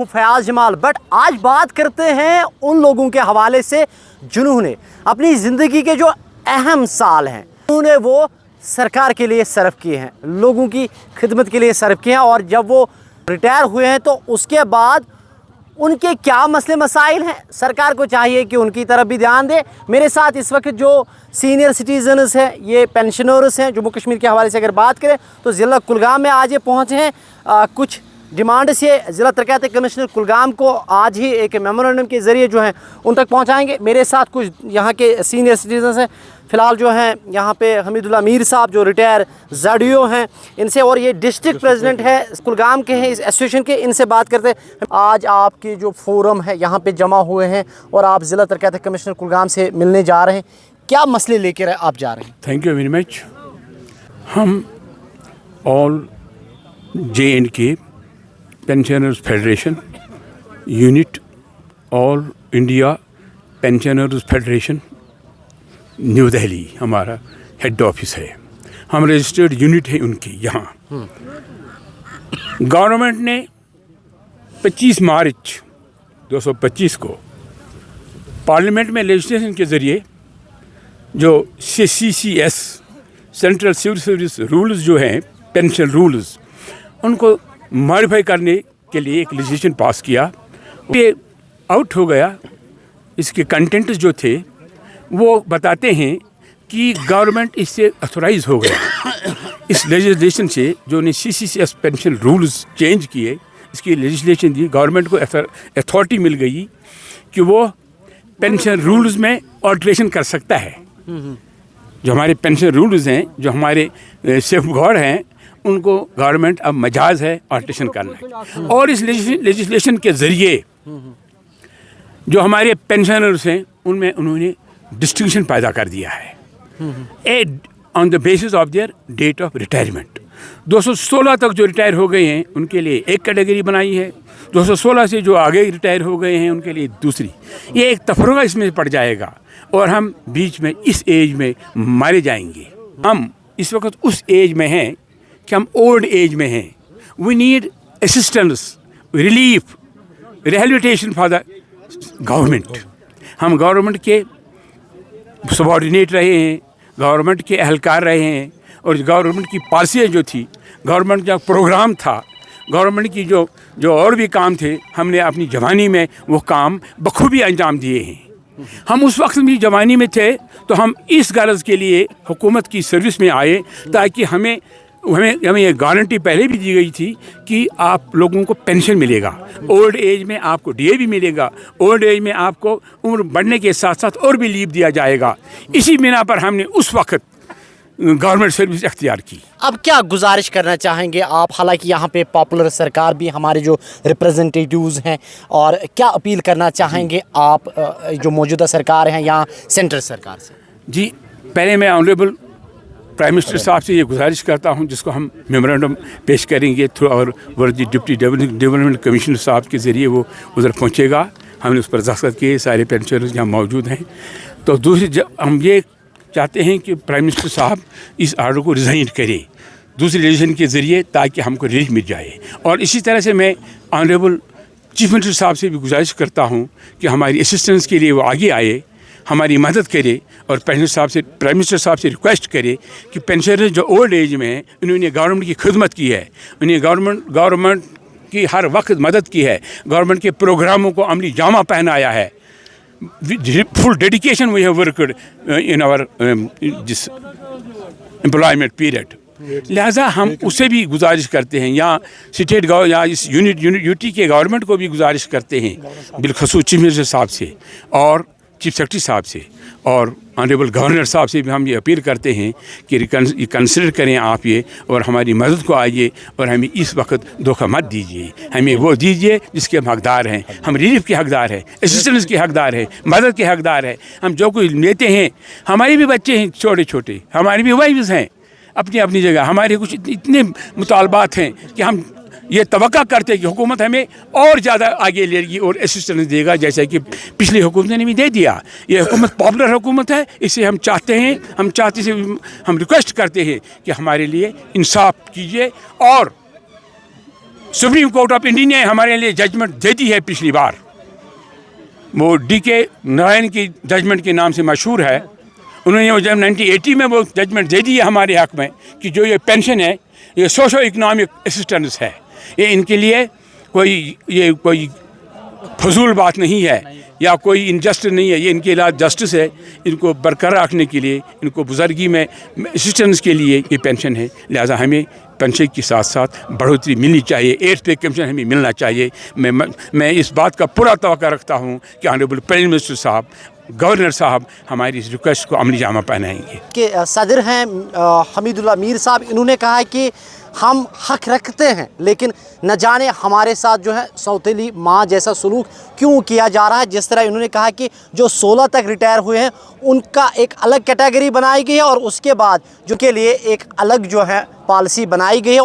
Fayaz Jamal. But आज बात करते हैं उन लोगों के हवाले से जिन्होंने अपनी ज़िंदगी के जो अहम साल हैं उन्होंने वो सरकार के लिए सर्व किए हैं, लोगों की खिदमत के लिए सर्व किए हैं। और जब वो रिटायर हुए हैं तो उसके बाद उनके क्या मसले मसाइल हैं, सरकार को चाहिए कि उनकी तरफ भी ध्यान दे। मेरे साथ इस वक्त जो सीनियर सिटीजन्स हैं, ये पेंशनर्स हैं, जम्मू कश्मीर के हवाले से अगर बात करें तो ज़िला कुलगाम में आज ये पहुँचे हैं। कुछ डिमांड से ज़िला तरक्यात कमिश्नर कुलगाम को आज ही एक मेमोरेंडम के ज़रिए जो हैं उन तक पहुँचाएँगे। मेरे साथ कुछ यहाँ के सीनियर सिटीजन्स हैं, फ़िलहाल जो हैं यहाँ पे हमीदुल्लाह मीर साहब जो रिटायर ZDO हैं इनसे, और ये डिस्ट्रिक्ट प्रेसिडेंट है कुलगाम के हैं इस एसोसिएशन के, इनसे बात करते हैं। आज आपकी जो फोरम है यहाँ पे जमा हुए हैं और आप ज़िला तरक्यात कमिश्नर कुलगाम से मिलने जा रहे हैं, क्या मसले लेकर आप जा रहे हैं? Thank you very much. हम all JNK pensioners federation unit, all India pensioners federation new Delhi हमारा हेड ऑफिस है। हम रजिस्टर्ड यूनिट है उनकी यहाँ। गवर्नमेंट ने 25 मार्च 2025 को पार्लियामेंट में लेजिस्लेशन के ज़रिए जो CCS central civil service rules जो हैं, पेंशन रूल्स, उनको मॉडिफाई करने के लिए एक लेजिस्लेशन पास किया। ये आउट हो गया। इसके कंटेंट जो थे वो बताते हैं कि गवर्नमेंट इससे अथोराइज हो गया। इस लेजिस्लेशन से जो ने CCS पेंशन रूल्स चेंज किए, इसकी लेजिस्लेशन दी, गवर्नमेंट को अथॉरिटी मिल गई कि वो पेंशन रूल्स में ऑल्ट्रेशन कर सकता है। जो हमारे पेंशन रूल्स हैं, जो हमारे सेफ गार्ड हैं, उनको गवर्नमेंट अब मजाज है ऑल्ट्रेशन करना है। और इस लेजिस्लेशन के ज़रिए जो हमारे पेंशनर्स हैं उनमें उन्होंने डिस्टिंक्शन पैदा कर दिया है on the basis of their date of retirement. 216 तक जो रिटायर हो गए हैं उनके लिए एक कैटेगरी बनाई है, 216 से जो आगे रिटायर हो गए हैं उनके लिए दूसरी। ये एक तफरुका इसमें पड़ जाएगा और हम बीच में इस एज में मारे जाएंगे। हम इस वक्त उस एज में हैं कि हम ओल्ड एज में हैं। We need assistance, relief, rehabilitation for the government. हम गवर्नमेंट के सबॉर्डिनेट रहे हैं, गवर्नमेंट के एहलकार रहे हैं, और गवर्नमेंट की पॉलिसियाँ जो थी, गवर्नमेंट का प्रोग्राम था, गवर्नमेंट की जो और भी काम थे, हमने अपनी जवानी में वो काम बखूबी अंजाम दिए हैं। हम उस वक्त भी जवानी में थे तो हम इस गरज के लिए हुकूमत की सर्विस में आए ताकि हमें ये गारंटी पहले भी दी गई थी कि आप लोगों को पेंशन मिलेगा, ओल्ड एज में आपको DA भी मिलेगा, ओल्ड एज में आपको उम्र बढ़ने के साथ साथ और भी लीव दिया जाएगा। इसी बिना पर हमने उस वक्त गवर्नमेंट सर्विस अख्तियार की। अब क्या गुजारिश करना चाहेंगे आप, हालांकि यहाँ पे पॉपुलर सरकार भी हमारे जो रिप्रेजेंटेटिव्स हैं, और क्या अपील करना चाहेंगे आप जो मौजूदा सरकार हैं या सेंट्रल सरकार से? जी, पहले मैं ऑनरेबल प्राइम मिनिस्टर साहब से ये गुजारिश करता हूँ, जिसको हम मेमोरेंडम पेश करेंगे थ्रू और वर्दी डिप्टी डेवलपमेंट कमिश्नर साहब के ज़रिए वो उधर पहुँचेगा। हमने उस पर दस्तखत किए, सारे पेंशनर्स यहाँ मौजूद हैं। तो दूसरी हम ये चाहते हैं कि प्राइम मिनिस्टर साहब इस आर्डर को रिज़ाइन करें दूसरी लेजिस्लेशन के ज़रिए, ताकि हमको रिलीफ मिल जाए। और इसी तरह से मैं ऑनरेबल चीफ मिनिस्टर साहब से भी गुजारिश करता हूँ कि हमारी असिस्टेंस के लिए वो आगे आए, हमारी मदद करे, और प्राइम मिनिस्टर साहब से रिक्वेस्ट करे कि पेंशनर जो ओल्ड एज में हैं, इन्होंने गवर्नमेंट की खिदमत की है, उन्हें गवर्नमेंट की हर वक्त मदद की है, गवर्नमेंट के प्रोग्रामों को अमली जामा पहनाया है। Full dedication we have worked in our this employment period. लिहाजा हम उससे भी गुजारिश करते हैं, या स्टेट या इस यूटी के गवर्नमेंट को भी गुजारिश करते हैं, बिलखसूस चीफ मिनिस्टर साहब से और चीफ सेक्रेटरी साहब से और ऑनरेबल गवर्नर साहब से भी हम ये अपील करते हैं कि कंसिडर करें आप ये, और हमारी मदद को आइए, और हमें इस वक्त धोखा मत दीजिए, हमें वो दीजिए जिसके हम हकदार हैं। हम रिलीफ के हकदार हैं, असिस्टेंस के हकदार हैं, मदद के हकदार हैं। हम जो कुछ लेते हैं, हमारे भी बच्चे हैं छोटे छोटे, हमारी भी वाइफ्स हैं अपनी अपनी जगह, हमारे कुछ इतने मुतालबात हैं कि हम ये तवक्का करते हैं कि हुकूमत हमें और ज़्यादा आगे लेगी और असिस्टेंस देगा, जैसे कि पिछली हुकूमत ने भी दे दिया। ये हुकूमत पॉपुलर हुकूमत है, इसे हम चाहते हैं, हम रिक्वेस्ट करते हैं कि हमारे लिए इंसाफ कीजिए और सुप्रीम कोर्ट ऑफ इंडिया ने हमारे लिए जजमेंट दे दी है पिछली बार, वो DK नारायण की जजमेंट के नाम से मशहूर है। उन्होंने जब 1980 में वो जजमेंट दे दी है हमारे हक़ में कि जो ये पेंशन है ये सोशो इकनॉमिक असिस्टेंस है, ये इनके लिए कोई फजूल बात नहीं है या कोई इनजस्टिस नहीं है, ये इनके लिए जस्टिस है। इनको बरकरार रखने के लिए, इनको बुजुर्गी में असिस्टेंस के लिए ये पेंशन है। लिहाजा हमें पेंशन के साथ साथ बढ़ोतरी मिलनी चाहिए, 8th पे कमीशन हमें मिलना चाहिए। मैं इस बात का पूरा तवक्का रखता हूँ कि ऑनरेबल प्राइम मिनिस्टर साहब, गवर्नर साहब हमारी इस रिक्वेस्ट को अमली जामा पहनाएंगे। के सदर हैं हमीदुल्लाह मीर साहब, इन्होंने कहा है कि हम हक रखते हैं, लेकिन न जाने हमारे साथ जो है सौतेली माँ जैसा सलूक क्यों किया जा रहा है। जिस तरह इन्होंने कहा कि जो 16 तक रिटायर हुए हैं उनका एक अलग कैटेगरी बनाई गई है और उसके बाद जो के लिए एक अलग जो है पॉलिसी बनाई गई है।